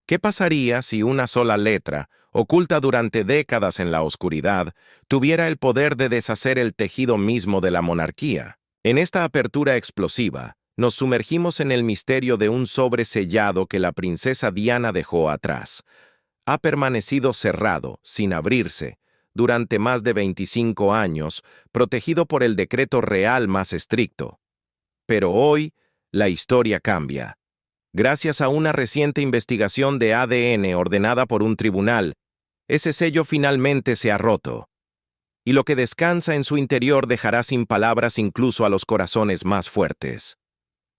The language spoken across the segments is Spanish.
¿Qué pasaría si una sola letra, oculta durante décadas en la oscuridad, tuviera el poder de deshacer el tejido mismo de la monarquía? En esta apertura explosiva, nos sumergimos en el misterio de un sobre sellado que la princesa Diana dejó atrás. Ha permanecido cerrado, sin abrirse, durante más de 25 años, protegido por el decreto real más estricto. Pero hoy, la historia cambia. Gracias a una reciente investigación de ADN ordenada por un tribunal, ese sello finalmente se ha roto. Y lo que descansa en su interior dejará sin palabras incluso a los corazones más fuertes.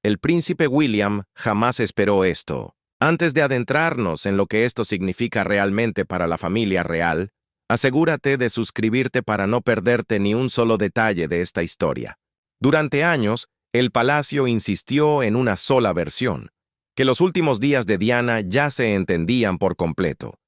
El príncipe William jamás esperó esto. Antes de adentrarnos en lo que esto significa realmente para la familia real, asegúrate de suscribirte para no perderte ni un solo detalle de esta historia. Durante años, el palacio insistió en una sola versión, que los últimos días de Diana ya se entendían por completo.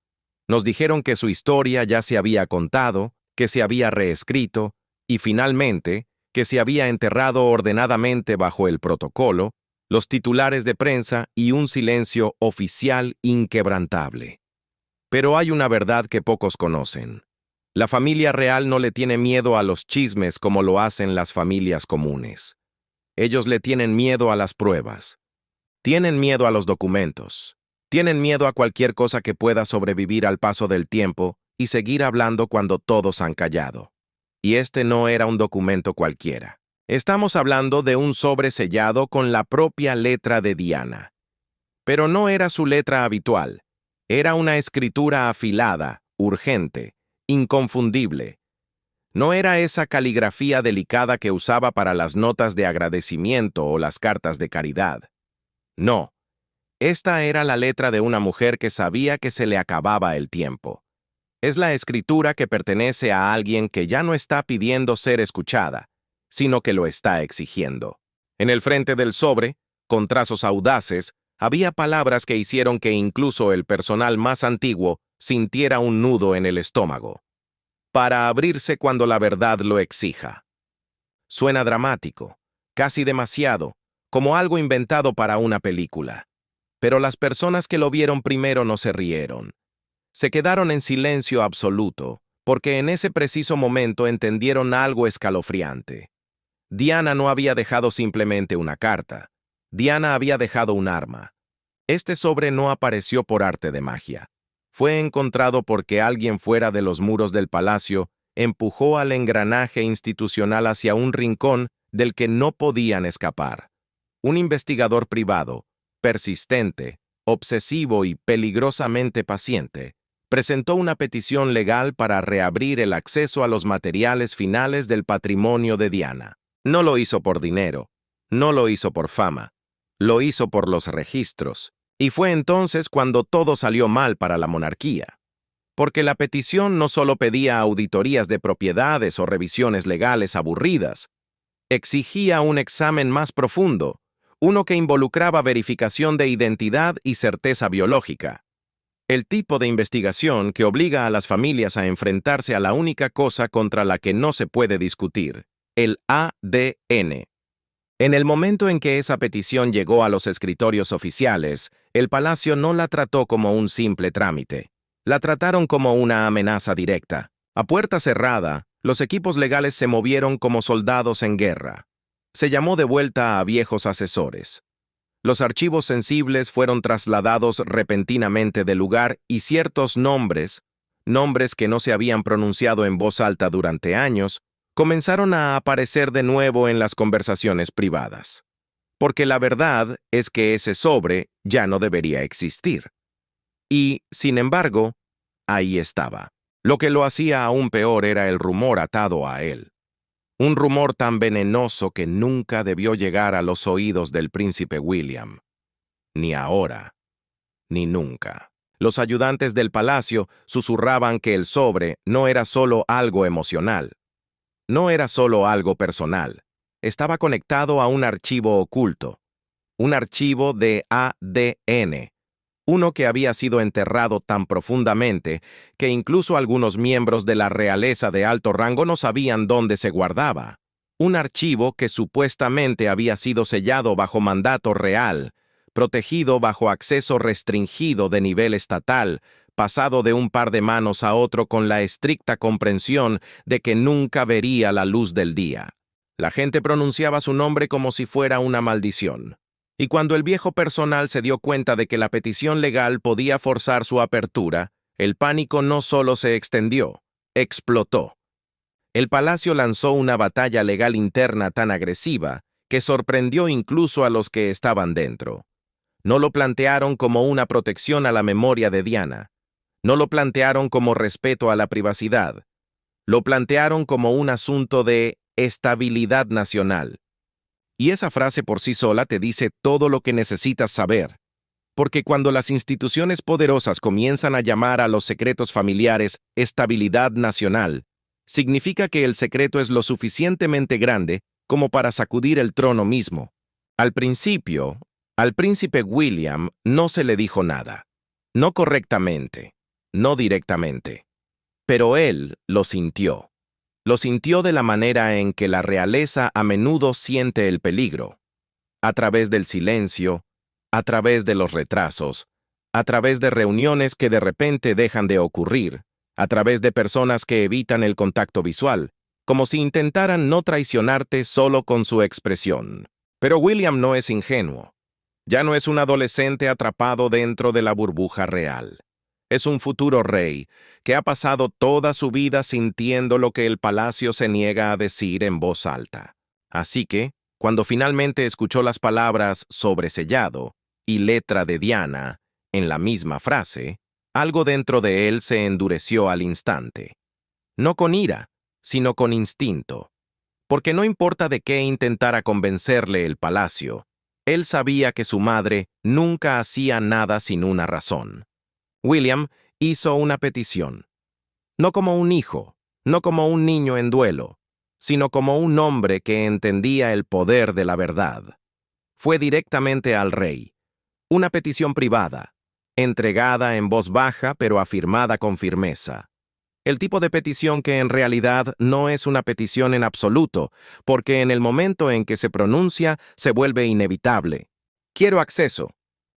Nos dijeron que su historia ya se había contado, que se había reescrito, y finalmente, que se había enterrado ordenadamente bajo el protocolo, los titulares de prensa y un silencio oficial inquebrantable. Pero hay una verdad que pocos conocen. La familia real no le tiene miedo a los chismes como lo hacen las familias comunes. Ellos le tienen miedo a las pruebas. Tienen miedo a los documentos. Tienen miedo a cualquier cosa que pueda sobrevivir al paso del tiempo y seguir hablando cuando todos han callado. Y este no era un documento cualquiera. Estamos hablando de un sobre sellado con la propia letra de Diana. Pero no era su letra habitual. Era una escritura afilada, urgente, inconfundible. No era esa caligrafía delicada que usaba para las notas de agradecimiento o las cartas de caridad. No. Esta era la letra de una mujer que sabía que se le acababa el tiempo. Es la escritura que pertenece a alguien que ya no está pidiendo ser escuchada, sino que lo está exigiendo. En el frente del sobre, con trazos audaces, había palabras que hicieron que incluso el personal más antiguo sintiera un nudo en el estómago. Para abrirse cuando la verdad lo exija. Suena dramático, casi demasiado, como algo inventado para una película. Pero las personas que lo vieron primero no se rieron. Se quedaron en silencio absoluto, porque en ese preciso momento entendieron algo escalofriante. Diana no había dejado simplemente una carta. Diana había dejado un arma. Este sobre no apareció por arte de magia. Fue encontrado porque alguien fuera de los muros del palacio empujó al engranaje institucional hacia un rincón del que no podían escapar. Un investigador privado, persistente, obsesivo y peligrosamente paciente, presentó una petición legal para reabrir el acceso a los materiales finales del patrimonio de Diana. No lo hizo por dinero, no lo hizo por fama, lo hizo por los registros, y fue entonces cuando todo salió mal para la monarquía. Porque la petición no solo pedía auditorías de propiedades o revisiones legales aburridas, exigía un examen más profundo, uno que involucraba verificación de identidad y certeza biológica. El tipo de investigación que obliga a las familias a enfrentarse a la única cosa contra la que no se puede discutir, el ADN. En el momento en que esa petición llegó a los escritorios oficiales, el palacio no la trató como un simple trámite. La trataron como una amenaza directa. A puerta cerrada, los equipos legales se movieron como soldados en guerra. Se llamó de vuelta a viejos asesores. Los archivos sensibles fueron trasladados repentinamente del lugar y ciertos nombres que no se habían pronunciado en voz alta durante años, comenzaron a aparecer de nuevo en las conversaciones privadas. Porque la verdad es que ese sobre ya no debería existir. Y, sin embargo, ahí estaba. Lo que lo hacía aún peor era el rumor atado a él. Un rumor tan venenoso que nunca debió llegar a los oídos del príncipe William. Ni ahora, ni nunca. Los ayudantes del palacio susurraban que el sobre no era solo algo emocional. No era solo algo personal. Estaba conectado a un archivo oculto. Un archivo de ADN. Uno que había sido enterrado tan profundamente que incluso algunos miembros de la realeza de alto rango no sabían dónde se guardaba. Un archivo que supuestamente había sido sellado bajo mandato real, protegido bajo acceso restringido de nivel estatal, pasado de un par de manos a otro con la estricta comprensión de que nunca vería la luz del día. La gente pronunciaba su nombre como si fuera una maldición. Y cuando el viejo personal se dio cuenta de que la petición legal podía forzar su apertura, el pánico no solo se extendió, explotó. El palacio lanzó una batalla legal interna tan agresiva que sorprendió incluso a los que estaban dentro. No lo plantearon como una protección a la memoria de Diana. No lo plantearon como respeto a la privacidad. Lo plantearon como un asunto de estabilidad nacional. Y esa frase por sí sola te dice todo lo que necesitas saber. Porque cuando las instituciones poderosas comienzan a llamar a los secretos familiares estabilidad nacional, significa que el secreto es lo suficientemente grande como para sacudir el trono mismo. Al principio, al príncipe William no se le dijo nada. No correctamente, no directamente. Pero él lo sintió. Lo sintió de la manera en que la realeza a menudo siente el peligro. A través del silencio, a través de los retrasos, a través de reuniones que de repente dejan de ocurrir, a través de personas que evitan el contacto visual, como si intentaran no traicionarte solo con su expresión. Pero William no es ingenuo. Ya no es un adolescente atrapado dentro de la burbuja real. Es un futuro rey que ha pasado toda su vida sintiendo lo que el palacio se niega a decir en voz alta. Así que, cuando finalmente escuchó las palabras sobresellado y letra de Diana en la misma frase, algo dentro de él se endureció al instante. No con ira, sino con instinto. Porque no importa de qué intentara convencerle el palacio, él sabía que su madre nunca hacía nada sin una razón. William hizo una petición. No como un hijo, no como un niño en duelo, sino como un hombre que entendía el poder de la verdad. Fue directamente al rey. Una petición privada, entregada en voz baja pero afirmada con firmeza. El tipo de petición que en realidad no es una petición en absoluto, porque en el momento en que se pronuncia se vuelve inevitable. Quiero acceso.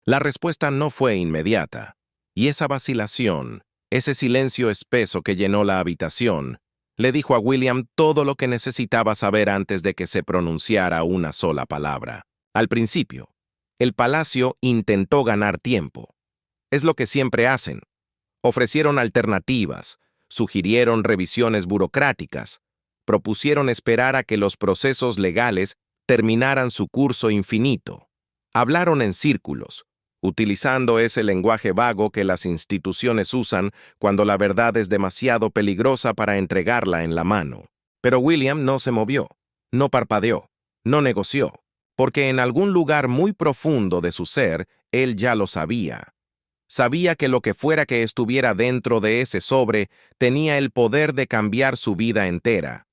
La respuesta no fue inmediata. Y esa vacilación, ese silencio espeso que llenó la habitación, le dijo a William todo lo que necesitaba saber antes de que se pronunciara una sola palabra. Al principio, el palacio intentó ganar tiempo. Es lo que siempre hacen. Ofrecieron alternativas, sugirieron revisiones burocráticas, propusieron esperar a que los procesos legales terminaran su curso infinito. Hablaron en círculos, utilizando ese lenguaje vago que las instituciones usan cuando la verdad es demasiado peligrosa para entregarla en la mano. Pero William no se movió, no parpadeó, no negoció, porque en algún lugar muy profundo de su ser, él ya lo sabía. Sabía que lo que fuera que estuviera dentro de ese sobre tenía el poder de cambiar su vida entera.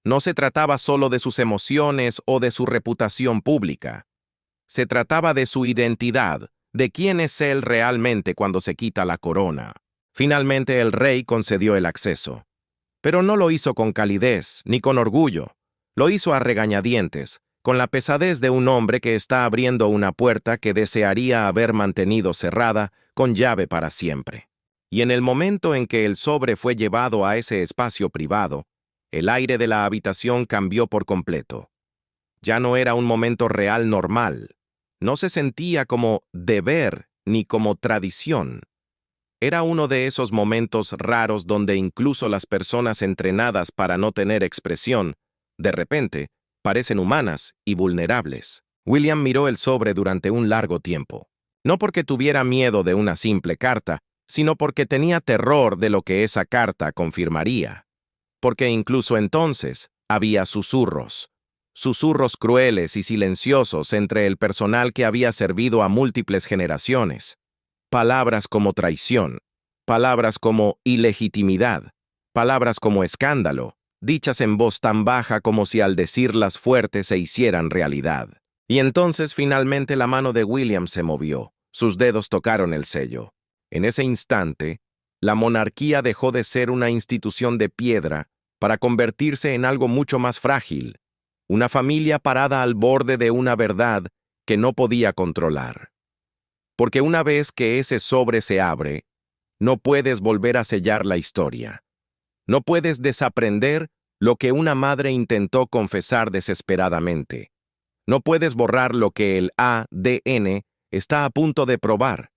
No se trataba solo de sus emociones o de su reputación pública. Se trataba de su identidad, de quién es él realmente cuando se quita la corona. Finalmente el rey concedió el acceso. Pero no lo hizo con calidez ni con orgullo. Lo hizo a regañadientes, con la pesadez de un hombre que está abriendo una puerta que desearía haber mantenido cerrada con llave para siempre. Y en el momento en que el sobre fue llevado a ese espacio privado, el aire de la habitación cambió por completo. Ya no era un momento real normal. No se sentía como deber ni como tradición. Era uno de esos momentos raros donde incluso las personas entrenadas para no tener expresión, de repente, parecen humanas y vulnerables. William miró el sobre durante un largo tiempo. No porque tuviera miedo de una simple carta, sino porque tenía terror de lo que esa carta confirmaría. Porque incluso entonces había susurros crueles y silenciosos entre el personal que había servido a múltiples generaciones. Palabras como traición, palabras como ilegitimidad, palabras como escándalo, dichas en voz tan baja como si al decirlas fuertes se hicieran realidad. Y entonces finalmente la mano de William se movió. Sus dedos tocaron el sello. En ese instante, la monarquía dejó de ser una institución de piedra para convertirse en algo mucho más frágil, una familia parada al borde de una verdad que no podía controlar. porque una vez que ese sobre se abre, no puedes volver a sellar la historia. No puedes desaprender lo que una madre intentó confesar desesperadamente. No puedes borrar lo que el ADN está a punto de probar.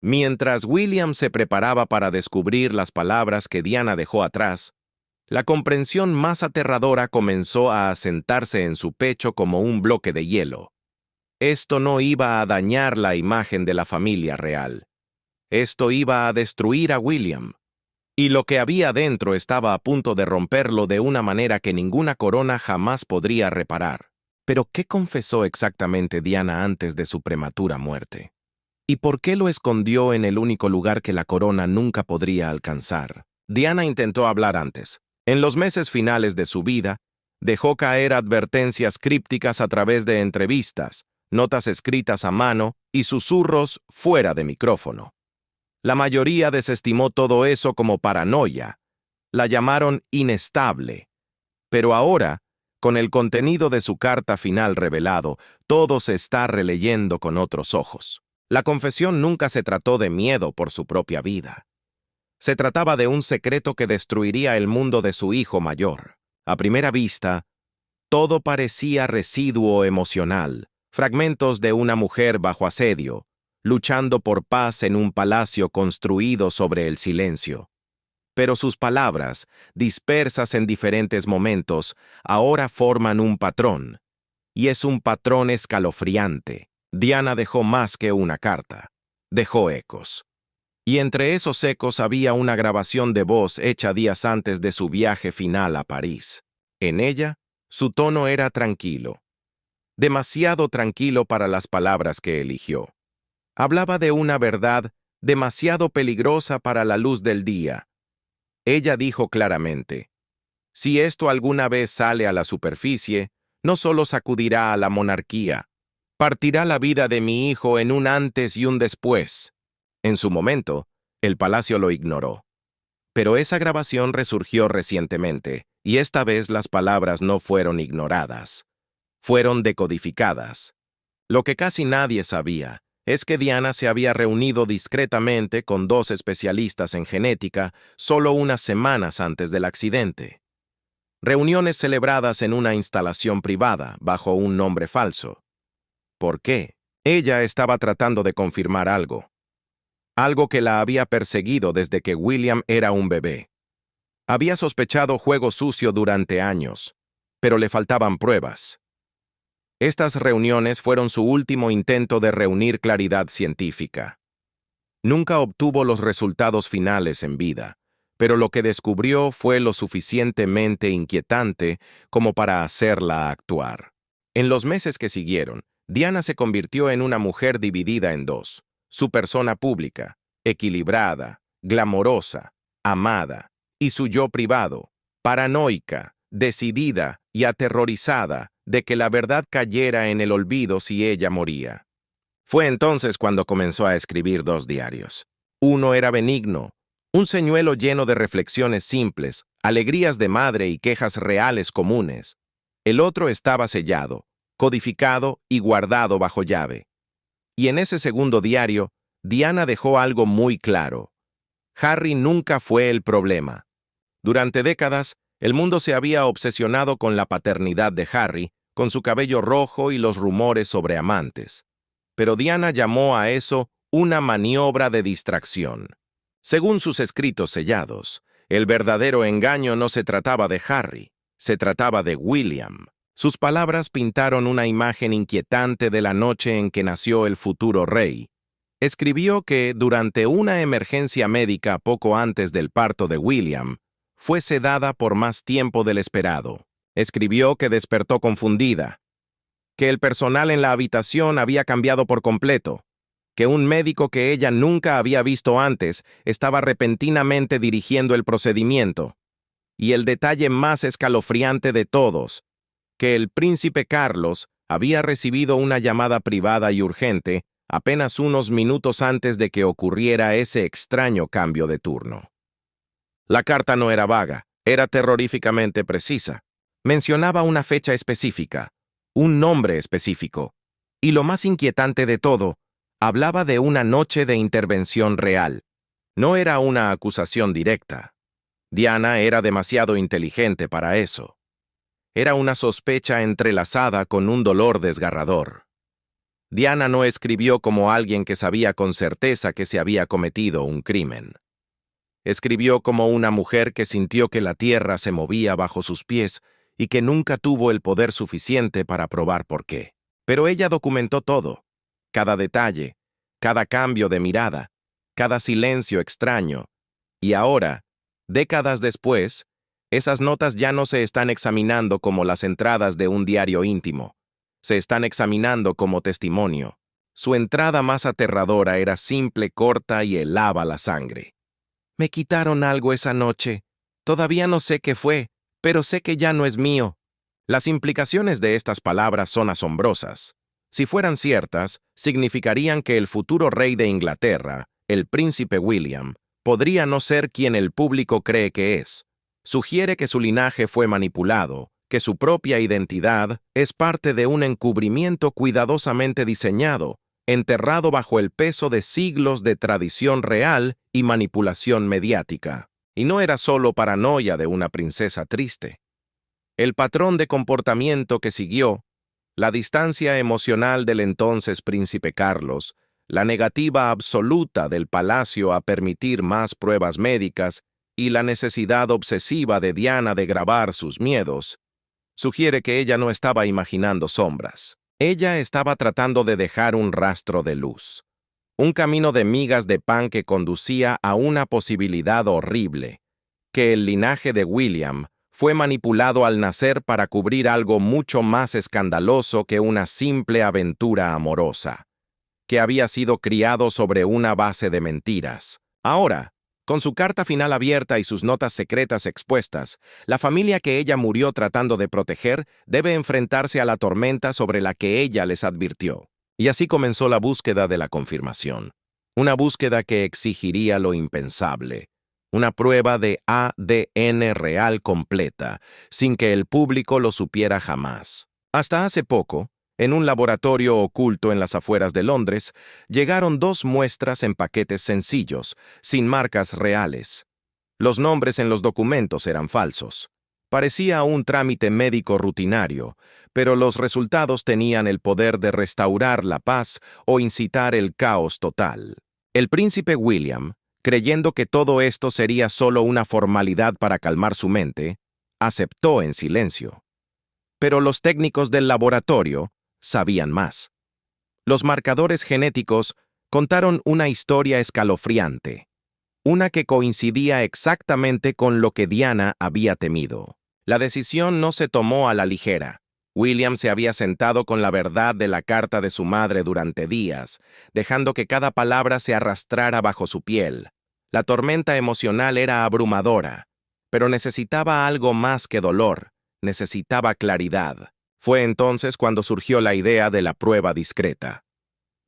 Mientras William se preparaba para descubrir las palabras que Diana dejó atrás, la comprensión más aterradora comenzó a asentarse en su pecho como un bloque de hielo. Esto no iba a dañar la imagen de la familia real. Esto iba a destruir a William. Y lo que había dentro estaba a punto de romperlo de una manera que ninguna corona jamás podría reparar. Pero ¿qué confesó exactamente Diana antes de su prematura muerte? ¿Y por qué lo escondió en el único lugar que la corona nunca podría alcanzar? Diana intentó hablar antes. En los meses finales de su vida, dejó caer advertencias crípticas a través de entrevistas, notas escritas a mano y susurros fuera de micrófono. La mayoría desestimó todo eso como paranoia. La llamaron inestable. Pero ahora, con el contenido de su carta final revelado, todo se está releyendo con otros ojos. La confesión nunca se trató de miedo por su propia vida. Se trataba de un secreto que destruiría el mundo de su hijo mayor. A primera vista, todo parecía residuo emocional, fragmentos de una mujer bajo asedio, luchando por paz en un palacio construido sobre el silencio. Pero sus palabras, dispersas en diferentes momentos, ahora forman un patrón. Y es un patrón escalofriante. Diana dejó más que una carta. Dejó ecos. Y entre esos ecos había una grabación de voz hecha días antes de su viaje final a París. En ella, su tono era tranquilo. Demasiado tranquilo para las palabras que eligió. Hablaba de una verdad demasiado peligrosa para la luz del día. Ella dijo claramente, si esto alguna vez sale a la superficie, no solo sacudirá a la monarquía, partirá la vida de mi hijo en un antes y un después. En su momento, el palacio lo ignoró. Pero esa grabación resurgió recientemente, y esta vez las palabras no fueron ignoradas. Fueron decodificadas. Lo que casi nadie sabía es que Diana se había reunido discretamente con 2 especialistas en genética solo unas semanas antes del accidente. Reuniones celebradas en una instalación privada bajo un nombre falso. ¿Por qué? Ella estaba tratando de confirmar algo. Algo que la había perseguido desde que William era un bebé. Había sospechado juego sucio durante años, pero le faltaban pruebas. Estas reuniones fueron su último intento de reunir claridad científica. Nunca obtuvo los resultados finales en vida, pero lo que descubrió fue lo suficientemente inquietante como para hacerla actuar. En los meses que siguieron, Diana se convirtió en una mujer dividida en 2. Su persona pública, equilibrada, glamorosa, amada, y su yo privado, paranoica, decidida y aterrorizada de que la verdad cayera en el olvido si ella moría. Fue entonces cuando comenzó a escribir 2 diarios. Uno era benigno, un señuelo lleno de reflexiones simples, alegrías de madre y quejas reales comunes. El otro estaba sellado, codificado y guardado bajo llave. Y en ese segundo diario, Diana dejó algo muy claro. Harry nunca fue el problema. Durante décadas, el mundo se había obsesionado con la paternidad de Harry, con su cabello rojo y los rumores sobre amantes. Pero Diana llamó a eso una maniobra de distracción. Según sus escritos sellados, el verdadero engaño no se trataba de Harry, se trataba de William. Sus palabras pintaron una imagen inquietante de la noche en que nació el futuro rey. Escribió que, durante una emergencia médica poco antes del parto de William, fue sedada por más tiempo del esperado. Escribió que despertó confundida, que el personal en la habitación había cambiado por completo, que un médico que ella nunca había visto antes estaba repentinamente dirigiendo el procedimiento, y el detalle más escalofriante de todos, que el príncipe Carlos había recibido una llamada privada y urgente apenas unos minutos antes de que ocurriera ese extraño cambio de turno. La carta no era vaga, era terroríficamente precisa. Mencionaba una fecha específica, un nombre específico, y lo más inquietante de todo, Hablaba de una noche de intervención real. No era una acusación directa. Diana era demasiado inteligente para eso. Era una sospecha entrelazada con un dolor desgarrador. Diana no escribió como alguien que sabía con certeza que se había cometido un crimen. Escribió como una mujer que sintió que la tierra se movía bajo sus pies y que nunca tuvo el poder suficiente para probar por qué. Pero ella documentó todo, cada detalle, cada cambio de mirada, cada silencio extraño. Y ahora, décadas después, esas notas ya no se están examinando como las entradas de un diario íntimo. Se están examinando como testimonio. Su entrada más aterradora era simple, corta y helaba la sangre. Me quitaron algo esa noche. Todavía no sé qué fue, pero sé que ya no es mío. Las implicaciones de estas palabras son asombrosas. Si fueran ciertas, significarían que el futuro rey de Inglaterra, el príncipe William, podría no ser quien el público cree que es. Sugiere que su linaje fue manipulado, que su propia identidad es parte de un encubrimiento cuidadosamente diseñado, enterrado bajo el peso de siglos de tradición real y manipulación mediática. Y no era solo paranoia de una princesa triste. El patrón de comportamiento que siguió, la distancia emocional del entonces príncipe Carlos, la negativa absoluta del palacio a permitir más pruebas médicas y la necesidad obsesiva de Diana de grabar sus miedos, sugiere que ella no estaba imaginando sombras. Ella estaba tratando de dejar un rastro de luz, un camino de migas de pan que conducía a una posibilidad horrible, que el linaje de William fue manipulado al nacer para cubrir algo mucho más escandaloso que una simple aventura amorosa, que había sido criado sobre una base de mentiras. Ahora, con su carta final abierta y sus notas secretas expuestas, la familia que ella murió tratando de proteger debe enfrentarse a la tormenta sobre la que ella les advirtió. Y así comenzó la búsqueda de la confirmación. Una búsqueda que exigiría lo impensable. Una prueba de ADN real completa, sin que el público lo supiera jamás. Hasta hace poco, en un laboratorio oculto en las afueras de Londres, llegaron 2 muestras en paquetes sencillos, sin marcas reales. Los nombres en los documentos eran falsos. Parecía un trámite médico rutinario, pero los resultados tenían el poder de restaurar la paz o incitar el caos total. El príncipe William, creyendo que todo esto sería solo una formalidad para calmar su mente, aceptó en silencio. Pero los técnicos del laboratorio sabían más. Los marcadores genéticos contaron una historia escalofriante, una que coincidía exactamente con lo que Diana había temido. La decisión no se tomó a la ligera. William se había sentado con la verdad de la carta de su madre durante días, dejando que cada palabra se arrastrara bajo su piel. La tormenta emocional era abrumadora, pero necesitaba algo más que dolor, necesitaba claridad. Fue entonces cuando surgió la idea de la prueba discreta.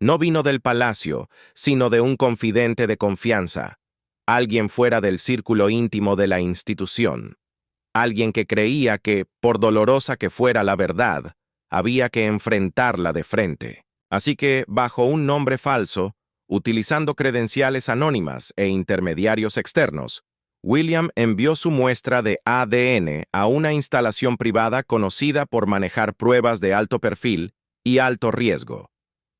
No vino del palacio, sino de un confidente de confianza, alguien fuera del círculo íntimo de la institución, alguien que creía que, por dolorosa que fuera la verdad, había que enfrentarla de frente. Así que, bajo un nombre falso, utilizando credenciales anónimas e intermediarios externos, William envió su muestra de ADN a una instalación privada conocida por manejar pruebas de alto perfil y alto riesgo.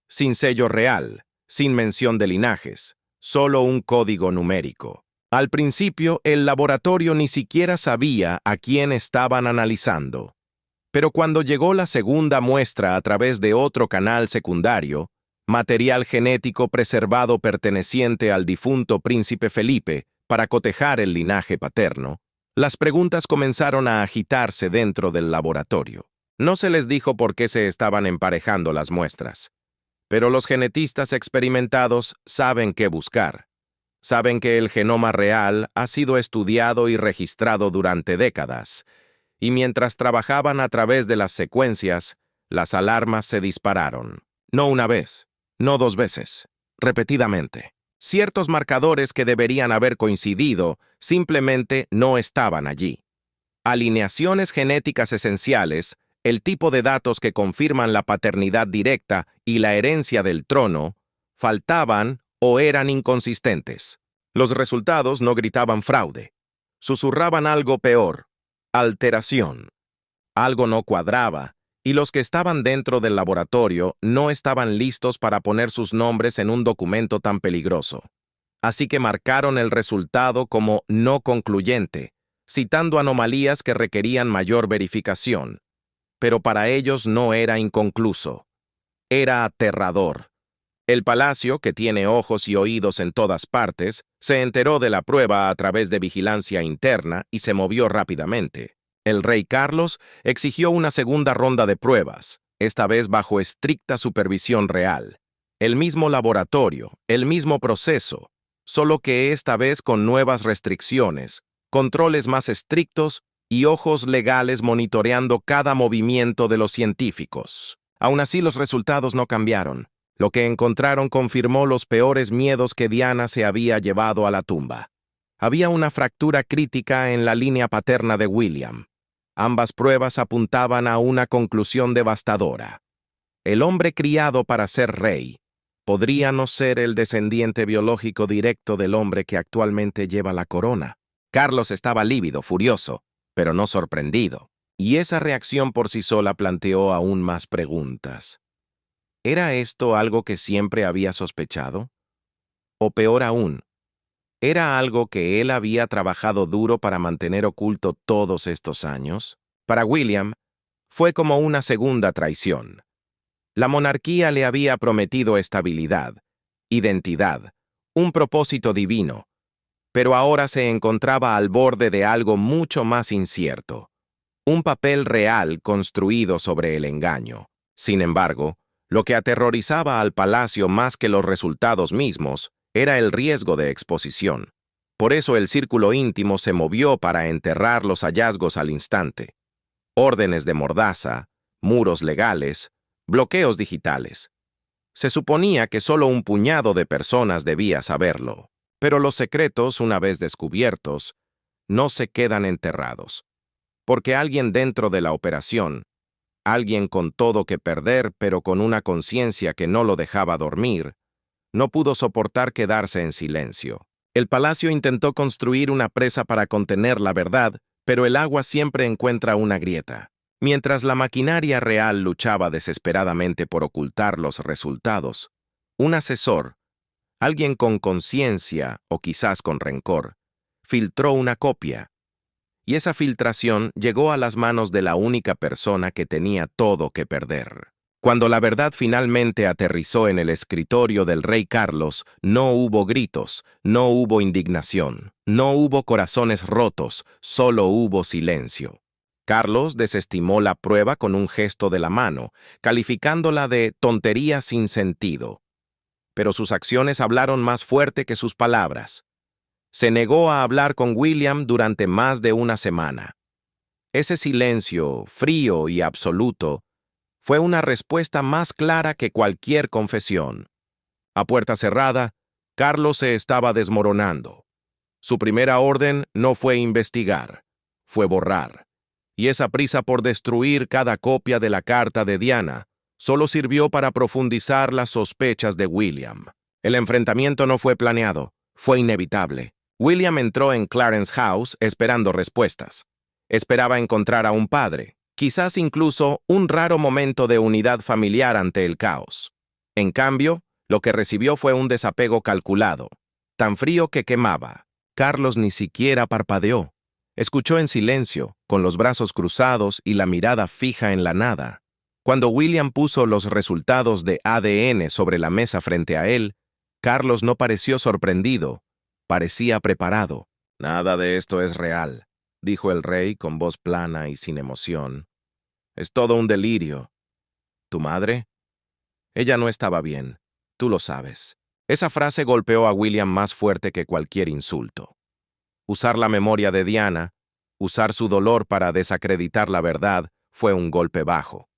Sin sello real, sin mención de linajes, solo un código numérico. Al principio, el laboratorio ni siquiera sabía a quién estaban analizando. Pero cuando llegó la segunda muestra a través de otro canal secundario, material genético preservado perteneciente al difunto príncipe Felipe, para cotejar el linaje paterno, las preguntas comenzaron a agitarse dentro del laboratorio. No se les dijo por qué se estaban emparejando las muestras, pero los genetistas experimentados saben qué buscar. Saben que el genoma real ha sido estudiado y registrado durante décadas, y mientras trabajaban a través de las secuencias, las alarmas se dispararon. No una vez, no 2 veces, repetidamente. Ciertos marcadores que deberían haber coincidido simplemente no estaban allí. Alineaciones genéticas esenciales, el tipo de datos que confirman la paternidad directa y la herencia del trono, faltaban o eran inconsistentes. Los resultados no gritaban fraude. Susurraban algo peor: alteración. Algo no cuadraba, y los que estaban dentro del laboratorio no estaban listos para poner sus nombres en un documento tan peligroso. Así que marcaron el resultado como no concluyente, citando anomalías que requerían mayor verificación. Pero para ellos no era inconcluso. Era aterrador. El palacio, que tiene ojos y oídos en todas partes, se enteró de la prueba a través de vigilancia interna y se movió rápidamente. El rey Carlos exigió una segunda ronda de pruebas, esta vez bajo estricta supervisión real. El mismo laboratorio, el mismo proceso, solo que esta vez con nuevas restricciones, controles más estrictos y ojos legales monitoreando cada movimiento de los científicos. Aún así, los resultados no cambiaron. Lo que encontraron confirmó los peores miedos que Diana se había llevado a la tumba. Había una fractura crítica en la línea paterna de William. Ambas pruebas apuntaban a una conclusión devastadora. El hombre criado para ser rey podría no ser el descendiente biológico directo del hombre que actualmente lleva la corona. Carlos estaba lívido, furioso, pero no sorprendido, y esa reacción por sí sola planteó aún más preguntas. ¿Era esto algo que siempre había sospechado? O peor aún, ¿era algo que él había trabajado duro para mantener oculto todos estos años? Para William, fue como una segunda traición. La monarquía le había prometido estabilidad, identidad, un propósito divino, pero ahora se encontraba al borde de algo mucho más incierto, un papel real construido sobre el engaño. Sin embargo, lo que aterrorizaba al palacio más que los resultados mismos era el riesgo de exposición. Por eso el círculo íntimo se movió para enterrar los hallazgos al instante. Órdenes de mordaza, muros legales, bloqueos digitales. Se suponía que solo un puñado de personas debía saberlo, pero los secretos, una vez descubiertos, no se quedan enterrados. Porque alguien dentro de la operación, alguien con todo que perder pero con una conciencia que no lo dejaba dormir, no pudo soportar quedarse en silencio. El palacio intentó construir una presa para contener la verdad, pero el agua siempre encuentra una grieta. Mientras la maquinaria real luchaba desesperadamente por ocultar los resultados, un asesor, alguien con conciencia o quizás con rencor, filtró una copia. Y esa filtración llegó a las manos de la única persona que tenía todo que perder. Cuando la verdad finalmente aterrizó en el escritorio del rey Carlos, no hubo gritos, no hubo indignación, no hubo corazones rotos, solo hubo silencio. Carlos desestimó la prueba con un gesto de la mano, calificándola de tontería sin sentido. Pero sus acciones hablaron más fuerte que sus palabras. Se negó a hablar con William durante más de una semana. Ese silencio, frío y absoluto, fue una respuesta más clara que cualquier confesión. A puerta cerrada, Carlos se estaba desmoronando. Su primera orden no fue investigar, fue borrar. Y esa prisa por destruir cada copia de la carta de Diana solo sirvió para profundizar las sospechas de William. El enfrentamiento no fue planeado, fue inevitable. William entró en Clarence House esperando respuestas. Esperaba encontrar a un padre, quizás incluso un raro momento de unidad familiar ante el caos. En cambio, lo que recibió fue un desapego calculado, tan frío que quemaba. Carlos ni siquiera parpadeó. Escuchó en silencio, con los brazos cruzados y la mirada fija en la nada. Cuando William puso los resultados de ADN sobre la mesa frente a él, Carlos no pareció sorprendido, parecía preparado. «Nada de esto es real», dijo el rey con voz plana y sin emoción. «Es todo un delirio. ¿Tu madre? Ella no estaba bien, tú lo sabes». Esa frase golpeó a William más fuerte que cualquier insulto. Usar la memoria de Diana, usar su dolor para desacreditar la verdad, fue un golpe bajo.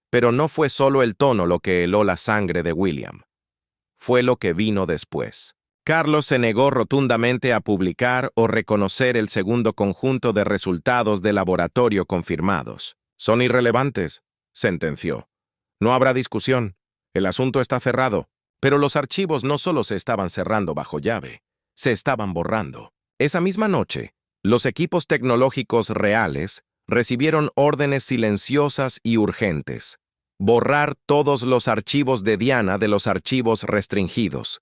Pero no fue solo el tono lo que heló la sangre de William. Fue lo que vino después. Carlos se negó rotundamente a publicar o reconocer el segundo conjunto de resultados de laboratorio confirmados. «Son irrelevantes», sentenció. «No habrá discusión. El asunto está cerrado». Pero los archivos no solo se estaban cerrando bajo llave, se estaban borrando. Esa misma noche, los equipos tecnológicos reales recibieron órdenes silenciosas y urgentes. Borrar todos los archivos de Diana de los archivos restringidos.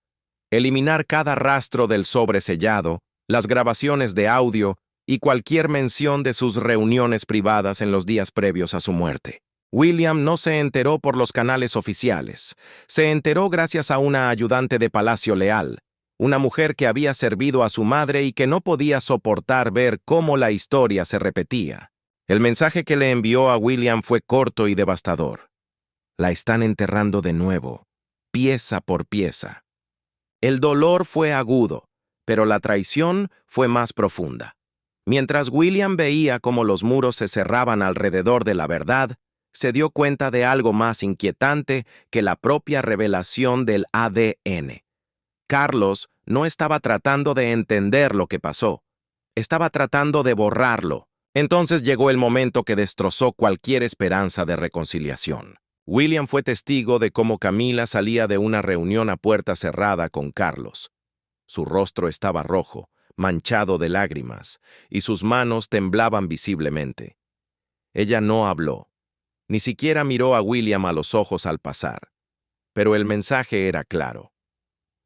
Eliminar cada rastro del sobresellado, las grabaciones de audio y cualquier mención de sus reuniones privadas en los días previos a su muerte. William no se enteró por los canales oficiales. Se enteró gracias a una ayudante de Palacio Leal, una mujer que había servido a su madre y que no podía soportar ver cómo la historia se repetía. El mensaje que le envió a William fue corto y devastador. La están enterrando de nuevo, pieza por pieza. El dolor fue agudo, pero la traición fue más profunda. Mientras William veía cómo los muros se cerraban alrededor de la verdad, se dio cuenta de algo más inquietante que la propia revelación del ADN. Carlos no estaba tratando de entender lo que pasó, estaba tratando de borrarlo. Entonces llegó el momento que destrozó cualquier esperanza de reconciliación. William fue testigo de cómo Camila salía de una reunión a puerta cerrada con Carlos. Su rostro estaba rojo, manchado de lágrimas, y sus manos temblaban visiblemente. Ella no habló, ni siquiera miró a William a los ojos al pasar. Pero el mensaje era claro.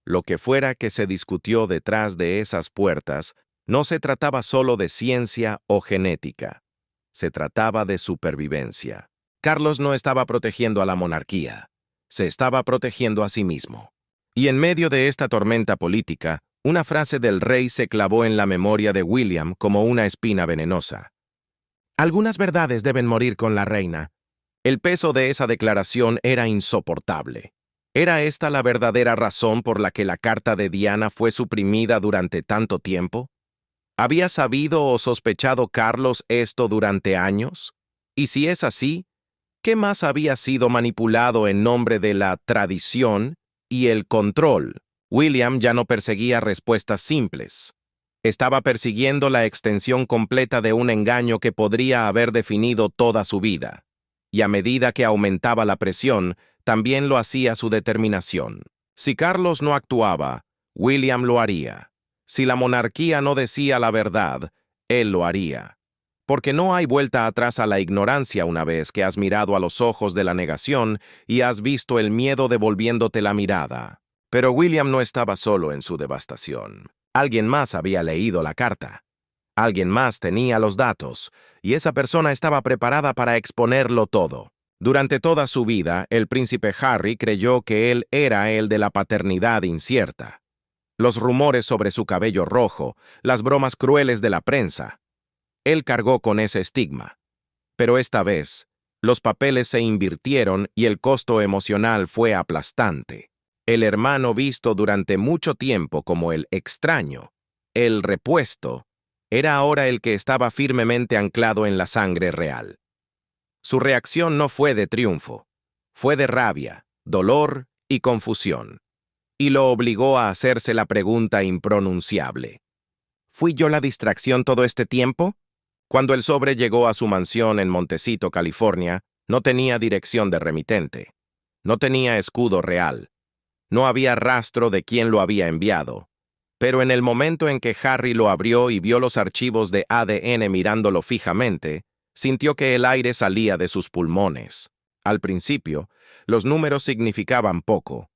Lo que fuera que se discutió detrás de esas puertas no se trataba solo de ciencia o genética. Se trataba de supervivencia. Carlos no estaba protegiendo a la monarquía. Se estaba protegiendo a sí mismo. Y en medio de esta tormenta política, una frase del rey se clavó en la memoria de William como una espina venenosa. Algunas verdades deben morir con la reina. El peso de esa declaración era insoportable. ¿Era esta la verdadera razón por la que la carta de Diana fue suprimida durante tanto tiempo? ¿Había sabido o sospechado Carlos esto durante años? Y si es así, ¿qué más había sido manipulado en nombre de la tradición y el control? William ya no perseguía respuestas simples. Estaba persiguiendo la extensión completa de un engaño que podría haber definido toda su vida. Y a medida que aumentaba la presión, también lo hacía su determinación. Si Carlos no actuaba, William lo haría. Si la monarquía no decía la verdad, él lo haría. Porque no hay vuelta atrás a la ignorancia una vez que has mirado a los ojos de la negación y has visto el miedo devolviéndote la mirada. Pero William no estaba solo en su devastación. Alguien más había leído la carta. Alguien más tenía los datos, y esa persona estaba preparada para exponerlo todo. Durante toda su vida, el príncipe Harry creyó que él era el de la paternidad incierta. Los rumores sobre su cabello rojo, las bromas crueles de la prensa. Él cargó con ese estigma. Pero esta vez, los papeles se invirtieron y el costo emocional fue aplastante. El hermano visto durante mucho tiempo como el extraño, el repuesto, era ahora el que estaba firmemente anclado en la sangre real. Su reacción no fue de triunfo, fue de rabia, dolor y confusión, y lo obligó a hacerse la pregunta impronunciable. ¿Fui yo la distracción todo este tiempo? Cuando el sobre llegó a su mansión en Montecito, California, no tenía dirección de remitente, no tenía escudo real, no había rastro de quién lo había enviado. Pero en el momento en que Harry lo abrió y vio los archivos de ADN mirándolo fijamente, sintió que el aire salía de sus pulmones. Al principio, los números significaban poco.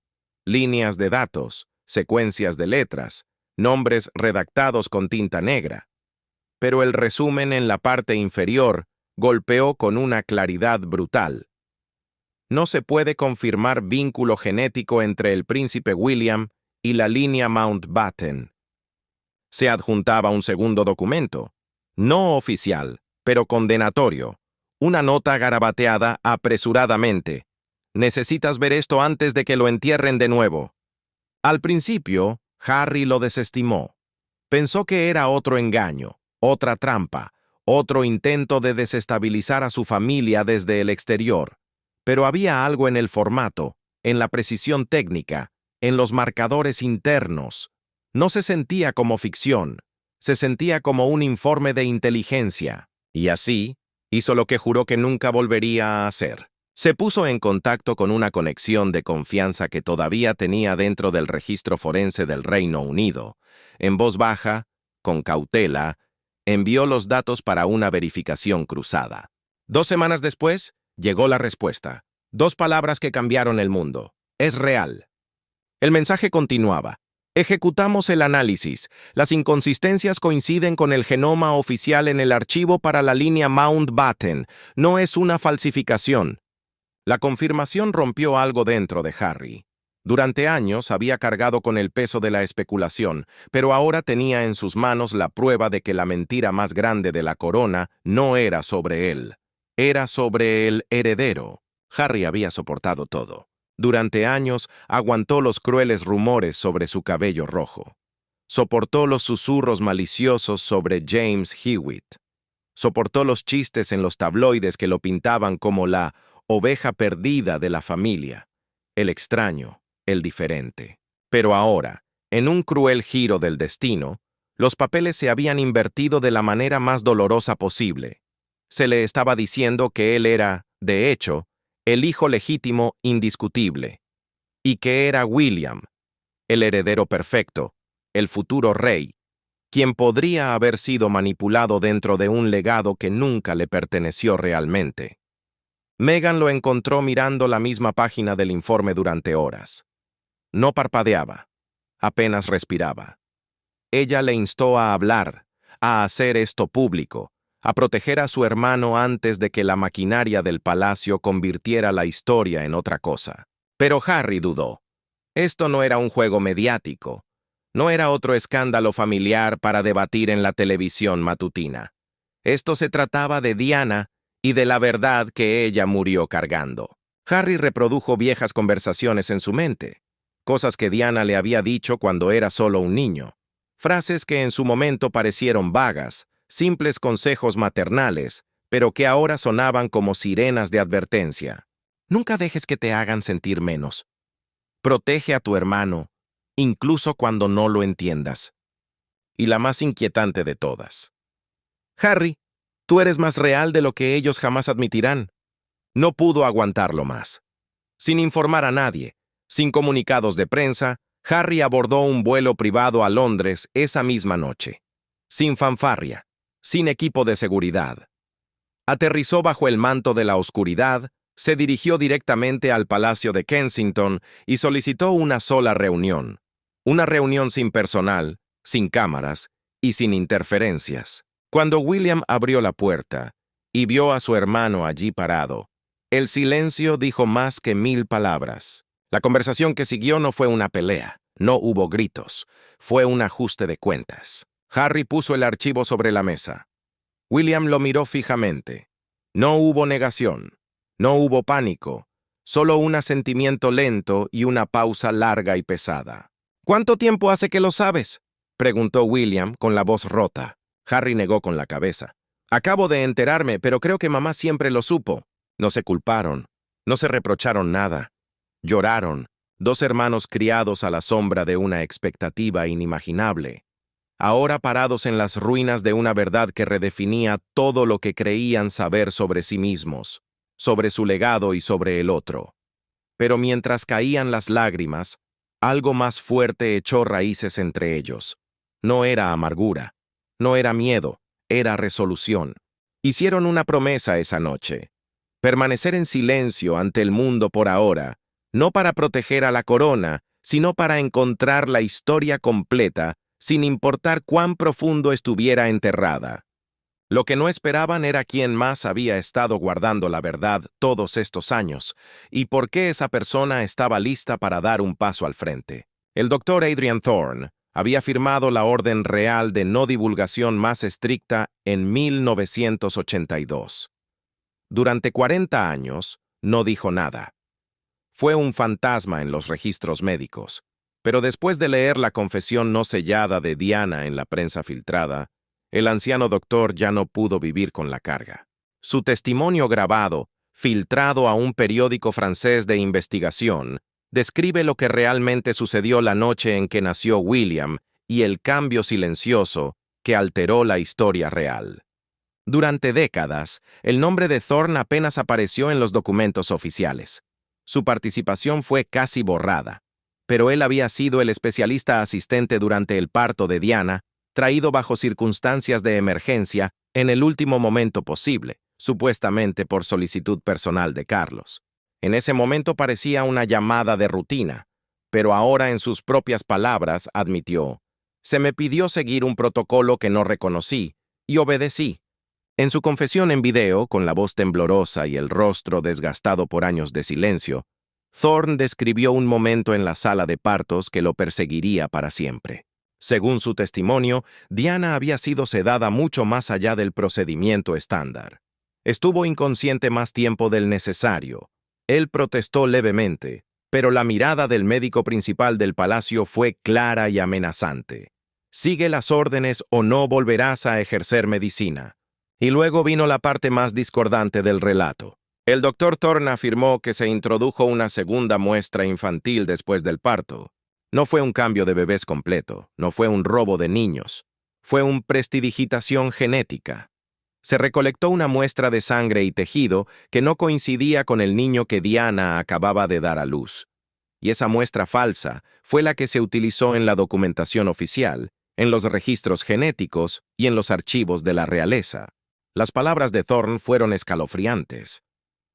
Líneas de datos, secuencias de letras, nombres redactados con tinta negra. Pero el resumen en la parte inferior golpeó con una claridad brutal. No se puede confirmar vínculo genético entre el príncipe William y la línea Mountbatten. Se adjuntaba un segundo documento, no oficial, pero condenatorio, una nota garabateada apresuradamente. Necesitas ver esto antes de que lo entierren de nuevo. Al principio, Harry lo desestimó. Pensó que era otro engaño, otra trampa, otro intento de desestabilizar a su familia desde el exterior. Pero había algo en el formato, en la precisión técnica, en los marcadores internos. No se sentía como ficción, se sentía como un informe de inteligencia. Y así, hizo lo que juró que nunca volvería a hacer. Se puso en contacto con una conexión de confianza que todavía tenía dentro del registro forense del Reino Unido. En voz baja, con cautela, envió los datos para una verificación cruzada. 2 semanas después, llegó la respuesta. 2 palabras que cambiaron el mundo. Es real. El mensaje continuaba. Ejecutamos el análisis. Las inconsistencias coinciden con el genoma oficial en el archivo para la línea Mountbatten. No es una falsificación. La confirmación rompió algo dentro de Harry. Durante años había cargado con el peso de la especulación, pero ahora tenía en sus manos la prueba de que la mentira más grande de la corona no era sobre él. Era sobre el heredero. Harry había soportado todo. Durante años aguantó los crueles rumores sobre su cabello rojo. Soportó los susurros maliciosos sobre James Hewitt. Soportó los chistes en los tabloides que lo pintaban como la oveja perdida de la familia, el extraño, el diferente. Pero ahora, en un cruel giro del destino, los papeles se habían invertido de la manera más dolorosa posible. Se le estaba diciendo que él era, de hecho, el hijo legítimo indiscutible, y que era William, el heredero perfecto, el futuro rey, quien podría haber sido manipulado dentro de un legado que nunca le perteneció realmente. Meghan lo encontró mirando la misma página del informe durante horas. No parpadeaba, apenas respiraba. Ella le instó a hablar, a hacer esto público, a proteger a su hermano antes de que la maquinaria del palacio convirtiera la historia en otra cosa. Pero Harry dudó. Esto no era un juego mediático. No era otro escándalo familiar para debatir en la televisión matutina. Esto se trataba de Diana y de la verdad que ella murió cargando. Harry reprodujo viejas conversaciones en su mente, cosas que Diana le había dicho cuando era solo un niño, frases que en su momento parecieron vagas, simples consejos maternales, pero que ahora sonaban como sirenas de advertencia. Nunca dejes que te hagan sentir menos. Protege a tu hermano, incluso cuando no lo entiendas. Y la más inquietante de todas. Harry, tú eres más real de lo que ellos jamás admitirán. No pudo aguantarlo más. Sin informar a nadie, sin comunicados de prensa, Harry abordó un vuelo privado a Londres esa misma noche. Sin fanfarria, sin equipo de seguridad. Aterrizó bajo el manto de la oscuridad, se dirigió directamente al Palacio de Kensington y solicitó una sola reunión. Una reunión sin personal, sin cámaras y sin interferencias. Cuando William abrió la puerta y vio a su hermano allí parado, el silencio dijo más que 1000 palabras. La conversación que siguió no fue una pelea, no hubo gritos, fue un ajuste de cuentas. Harry puso el archivo sobre la mesa. William lo miró fijamente. No hubo negación, no hubo pánico, solo un asentimiento lento y una pausa larga y pesada. ¿Cuánto tiempo hace que lo sabes?, preguntó William con la voz rota. Harry negó con la cabeza. Acabo de enterarme, pero creo que mamá siempre lo supo. No se culparon, no se reprocharon nada. Lloraron, 2 hermanos criados a la sombra de una expectativa inimaginable. Ahora parados en las ruinas de una verdad que redefinía todo lo que creían saber sobre sí mismos, sobre su legado y sobre el otro. Pero mientras caían las lágrimas, algo más fuerte echó raíces entre ellos. No era amargura, no era miedo, era resolución. Hicieron una promesa esa noche: permanecer en silencio ante el mundo por ahora, no para proteger a la corona, sino para encontrar la historia completa, sin importar cuán profundo estuviera enterrada. Lo que no esperaban era quién más había estado guardando la verdad todos estos años, y por qué esa persona estaba lista para dar un paso al frente. El doctor Adrian Thorne había firmado la orden real de no divulgación más estricta en 1982. Durante 40 años, no dijo nada. Fue un fantasma en los registros médicos, pero después de leer la confesión no sellada de Diana en la prensa filtrada, el anciano doctor ya no pudo vivir con la carga. Su testimonio grabado, filtrado a un periódico francés de investigación, describe lo que realmente sucedió la noche en que nació William y el cambio silencioso que alteró la historia real. Durante décadas, el nombre de Thorne apenas apareció en los documentos oficiales. Su participación fue casi borrada, pero él había sido el especialista asistente durante el parto de Diana, traído bajo circunstancias de emergencia en el último momento posible, supuestamente por solicitud personal de Carlos. En ese momento parecía una llamada de rutina, pero ahora en sus propias palabras admitió: «Se me pidió seguir un protocolo que no reconocí, y obedecí». En su confesión en video, con la voz temblorosa y el rostro desgastado por años de silencio, Thorne describió un momento en la sala de partos que lo perseguiría para siempre. Según su testimonio, Diana había sido sedada mucho más allá del procedimiento estándar. Estuvo inconsciente más tiempo del necesario. Él protestó levemente, pero la mirada del médico principal del palacio fue clara y amenazante. «Sigue las órdenes o no volverás a ejercer medicina». Y luego vino la parte más discordante del relato. El doctor Thorne afirmó que se introdujo una segunda muestra infantil después del parto. No fue un cambio de bebés completo, no fue un robo de niños, fue una prestidigitación genética. Se recolectó una muestra de sangre y tejido que no coincidía con el niño que Diana acababa de dar a luz. Y esa muestra falsa fue la que se utilizó en la documentación oficial, en los registros genéticos y en los archivos de la realeza. Las palabras de Thorne fueron escalofriantes.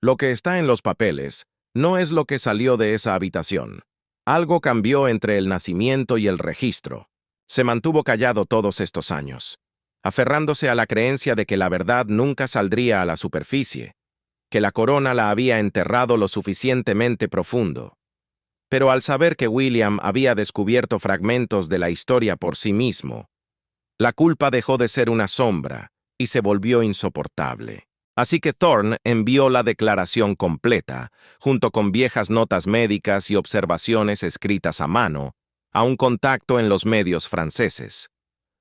Lo que está en los papeles no es lo que salió de esa habitación. Algo cambió entre el nacimiento y el registro. Se mantuvo callado todos estos años, aferrándose a la creencia de que la verdad nunca saldría a la superficie, que la corona la había enterrado lo suficientemente profundo. Pero al saber que William había descubierto fragmentos de la historia por sí mismo, la culpa dejó de ser una sombra y se volvió insoportable. Así que Thorne envió la declaración completa, junto con viejas notas médicas y observaciones escritas a mano, a un contacto en los medios franceses.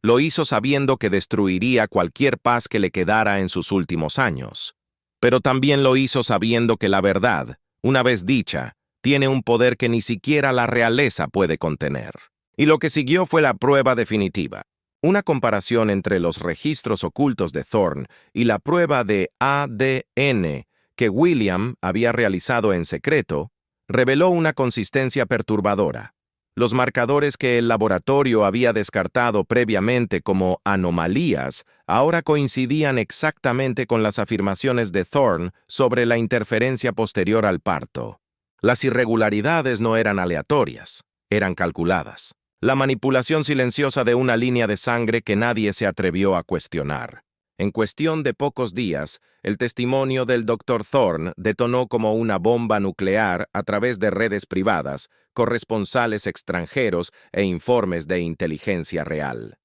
Lo hizo sabiendo que destruiría cualquier paz que le quedara en sus últimos años. Pero también lo hizo sabiendo que la verdad, una vez dicha, tiene un poder que ni siquiera la realeza puede contener. Y lo que siguió fue la prueba definitiva. Una comparación entre los registros ocultos de Thorne y la prueba de ADN que William había realizado en secreto reveló una consistencia perturbadora. Los marcadores que el laboratorio había descartado previamente como anomalías ahora coincidían exactamente con las afirmaciones de Thorne sobre la interferencia posterior al parto. Las irregularidades no eran aleatorias, eran calculadas. La manipulación silenciosa de una línea de sangre que nadie se atrevió a cuestionar. En cuestión de pocos días, el testimonio del Dr. Thorne detonó como una bomba nuclear a través de redes privadas, corresponsales extranjeros e informes de inteligencia real.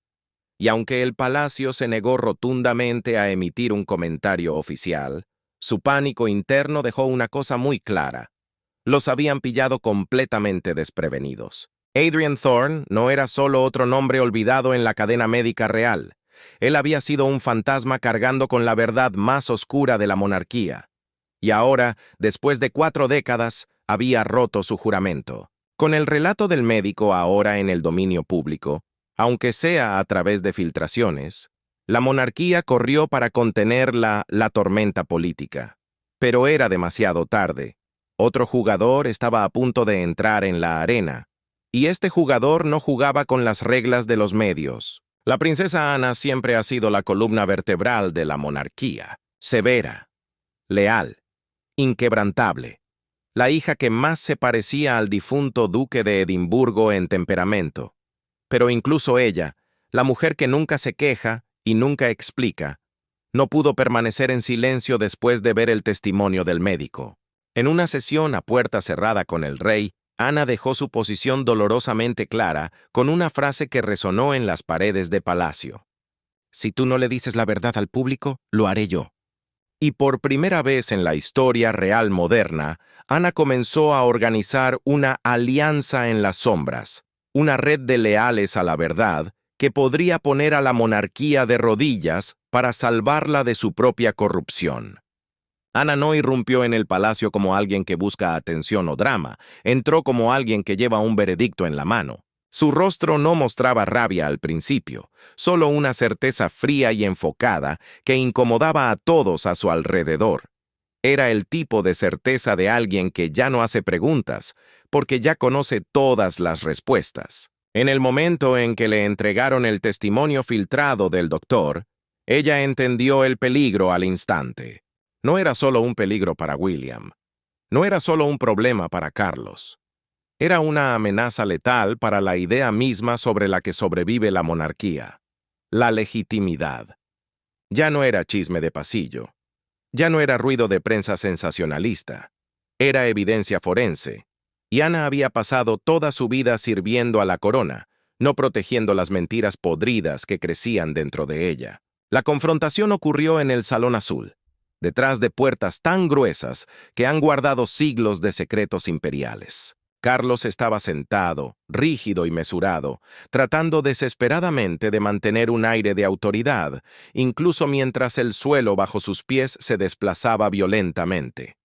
Y aunque el palacio se negó rotundamente a emitir un comentario oficial, su pánico interno dejó una cosa muy clara. Los habían pillado completamente desprevenidos. Adrian Thorne no era solo otro nombre olvidado en la cadena médica real. Él había sido un fantasma cargando con la verdad más oscura de la monarquía. Y ahora, después de 4 décadas, había roto su juramento. Con el relato del médico ahora en el dominio público, aunque sea a través de filtraciones, la monarquía corrió para contener la tormenta política. Pero era demasiado tarde. Otro jugador estaba a punto de entrar en la arena. Y este jugador no jugaba con las reglas de los medios. La princesa Ana siempre ha sido la columna vertebral de la monarquía. Severa, leal, inquebrantable. La hija que más se parecía al difunto duque de Edimburgo en temperamento. Pero incluso ella, la mujer que nunca se queja y nunca explica, no pudo permanecer en silencio después de ver el testimonio del médico. En una sesión a puerta cerrada con el rey, Ana dejó su posición dolorosamente clara con una frase que resonó en las paredes de palacio. «Si tú no le dices la verdad al público, lo haré yo». Y por primera vez en la historia real moderna, Ana comenzó a organizar una alianza en las sombras, una red de leales a la verdad que podría poner a la monarquía de rodillas para salvarla de su propia corrupción. Ana no irrumpió en el palacio como alguien que busca atención o drama, entró como alguien que lleva un veredicto en la mano. Su rostro no mostraba rabia al principio, solo una certeza fría y enfocada que incomodaba a todos a su alrededor. Era el tipo de certeza de alguien que ya no hace preguntas, porque ya conoce todas las respuestas. En el momento en que le entregaron el testimonio filtrado del doctor, ella entendió el peligro al instante. No era solo un peligro para William. No era solo un problema para Carlos. Era una amenaza letal para la idea misma sobre la que sobrevive la monarquía. La legitimidad. Ya no era chisme de pasillo. Ya no era ruido de prensa sensacionalista. Era evidencia forense. Y Ana había pasado toda su vida sirviendo a la corona, no protegiendo las mentiras podridas que crecían dentro de ella. La confrontación ocurrió en el Salón Azul, detrás de puertas tan gruesas que han guardado siglos de secretos imperiales. Carlos estaba sentado, rígido y mesurado, tratando desesperadamente de mantener un aire de autoridad, incluso mientras el suelo bajo sus pies se desplazaba violentamente.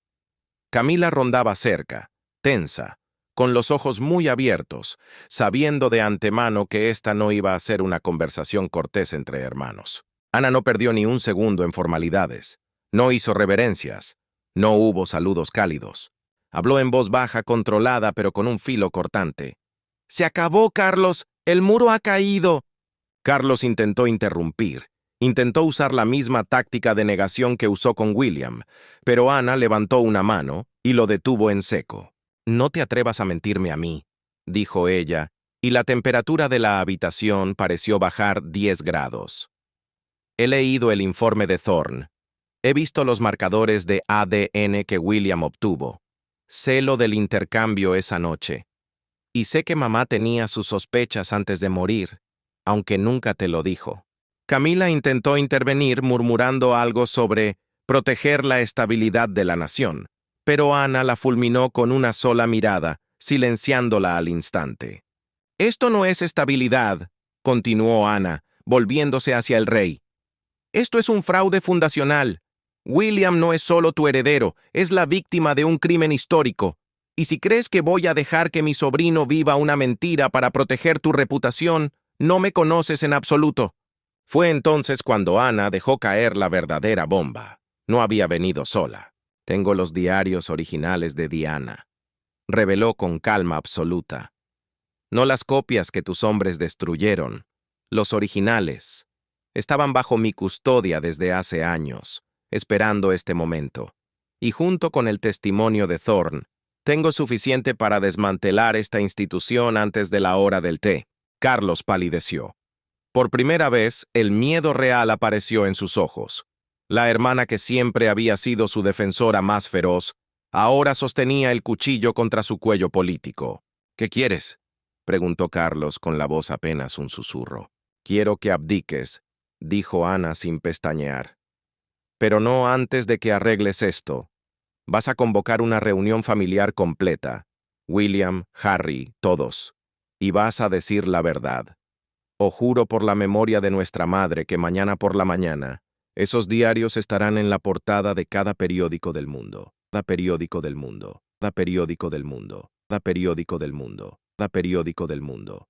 Camila rondaba cerca, tensa, con los ojos muy abiertos, sabiendo de antemano que esta no iba a ser una conversación cortés entre hermanos. Ana no perdió ni un segundo en formalidades, no hizo reverencias, no hubo saludos cálidos. Habló en voz baja, controlada, pero con un filo cortante. «Se acabó, Carlos. El muro ha caído». Carlos intentó interrumpir. Intentó usar la misma táctica de negación que usó con William, pero Ana levantó una mano y lo detuvo en seco. «No te atrevas a mentirme a mí», dijo ella, y la temperatura de la habitación pareció bajar 10 grados. «He leído el informe de Thorne. He visto los marcadores de ADN que William obtuvo. Sé lo del intercambio esa noche. Y sé que mamá tenía sus sospechas antes de morir, aunque nunca te lo dijo». Camila intentó intervenir murmurando algo sobre proteger la estabilidad de la nación, pero Ana la fulminó con una sola mirada, silenciándola al instante. «Esto no es estabilidad», continuó Ana, volviéndose hacia el rey. «Esto es un fraude fundacional. William no es solo tu heredero, es la víctima de un crimen histórico. Y si crees que voy a dejar que mi sobrino viva una mentira para proteger tu reputación, no me conoces en absoluto». Fue entonces cuando Ana dejó caer la verdadera bomba. No había venido sola. «Tengo los diarios originales de Diana», reveló con calma absoluta. «No las copias que tus hombres destruyeron, los originales. Estaban bajo mi custodia desde hace años, esperando este momento. Y junto con el testimonio de Thorne, tengo suficiente para desmantelar esta institución antes de la hora del té». Carlos palideció. Por primera vez, el miedo real apareció en sus ojos. La hermana que siempre había sido su defensora más feroz, ahora sostenía el cuchillo contra su cuello político. «¿Qué quieres?», preguntó Carlos con la voz apenas un susurro. «Quiero que abdiques», dijo Ana sin pestañear. «Pero no antes de que arregles esto. Vas a convocar una reunión familiar completa. William, Harry, todos. Y vas a decir la verdad. O juro por la memoria de nuestra madre que mañana por la mañana, esos diarios estarán en la portada de cada periódico del mundo. Cada periódico del mundo. Cada periódico del mundo. Cada periódico del mundo. Cada periódico del mundo.